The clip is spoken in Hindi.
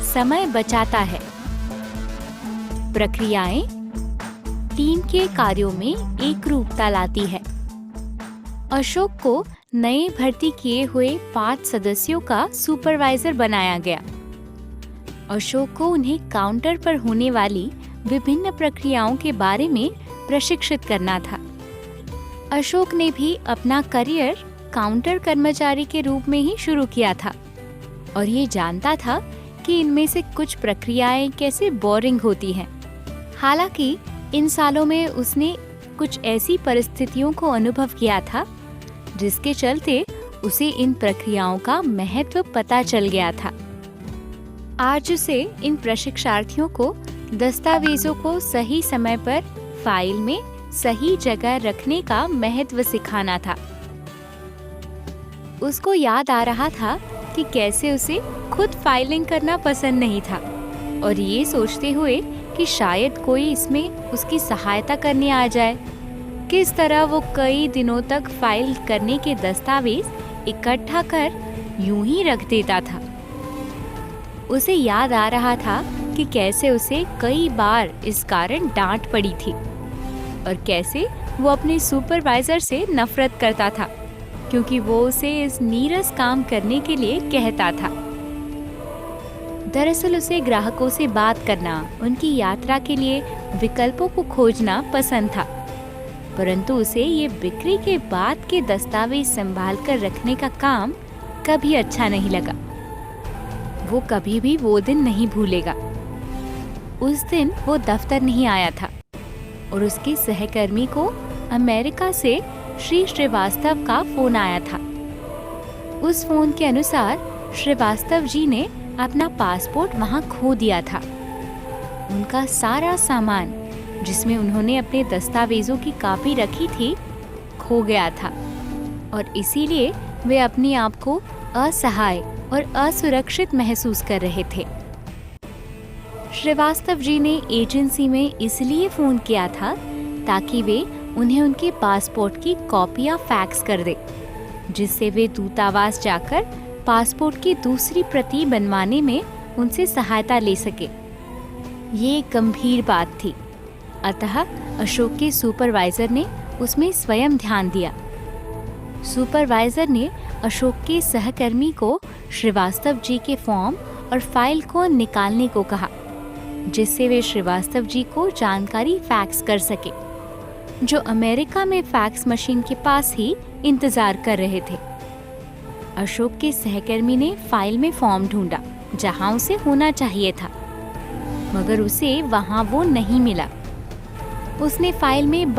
समय बचाता है। प्रक्रियाएं टीम के कार्यों में एकरूपता लाती है। अशोक को नए भर्ती किए हुए 5 सदस्यों का सुपरवाइजर बनाया गया। अशोक को उन्हें काउंटर पर होने वाली विभिन्न प्रक्रियाओं के बारे में प्रशिक्षित करना था। अशोक ने भी अपना करियर काउंटर कर्मचारी के रूप में ही शुरू किया था और ये जानता था कि इनमें से कुछ प्रक्रियाएं कैसे बोरिंग होती हैं। हालांकि इन सालों में उसने कुछ ऐसी परिस्थितियों को अनुभव किया था जिसके चलते उसे इन प्रक्रियाओं का महत्व पता चल गया था। आज उसे इन प्रशिक्षार्थियों को दस्तावेजों को सही समय पर फाइल में सही जगह रखने का महत्व सिखाना था। उसको याद आ रहा था कि कैसे उसे खुद फाइलिंग करना पसंद नहीं था और ये सोचते हुए कि शायद कोई इसमें उसकी सहायता करने आ जाए, किस तरह वो कई दिनों तक फाइल करने के दस्तावेज इकट्ठा कर यूं ही रख देता था। उसे याद आ रहा था कि कैसे उसे कई बार इस कारण डांट पड़ी थी और कैसे वो अपने सुपरवाइजर से नफरत करता था क्योंकि वो उसे इस नीरस काम करने के लिए कहता था। दरअसल उसे ग्राहकों से बात करना, उनकी यात्रा के लिए विकल्पों को खोजना पसंद था, परंतु उसे ये बिक्री के बाद के दस्तावेज संभाल कर रखने का काम कभी अच्छा नहीं लगा। वो कभी भी वो दिन नहीं भूलेगा। उस दिन वो दफ्तर नहीं आया था और उसके सहकर्मी को अमेरिका से श्री श्रीवास्तव का फोन आया था। उस फोन के अनुसार श्रीवास्तव जी ने अपना पासपोर्ट वहां खो दिया था। उनका सारा सामान जिसमें उन्होंने अपने दस्तावेजों की कॉपी रखी थी खो गया था और इसीलिए वे अपने आप को असहाय और असुरक्षित महसूस कर रहे थे। श्रीवास्तव जी ने एजेंसी में इसलिए फोन किया था ताकि वे उन्हें उनके पासपोर्ट की कॉपियां फैक्स कर दे, जिससे वे दूतावास जाकर पासपोर्ट की दूसरी प्रति बनवाने में उनसे सहायता ले सके। ये एक गंभीर बात थी, अतः अशोक के सुपरवाइजर ने उसमें स्वयं ध्यान दिया। सुपरवाइजर ने अशोक के सहकर्मी को श्रीवास्तव जी के फॉर्म और फाइल को निकालने को कहा, जिससे वे श्रीवास्तव जी को जानकारी फैक्स कर सके, जो अमेरिका में फैक्स मशीन के पास ही इंतजार कर रहे थे। अशोक के सहकर्मी ने फाइल में फॉर्म ढूंढा जहां उसे होना चाहिए था, मगर उसे वहां वो नहीं मिला। उसने फाइल में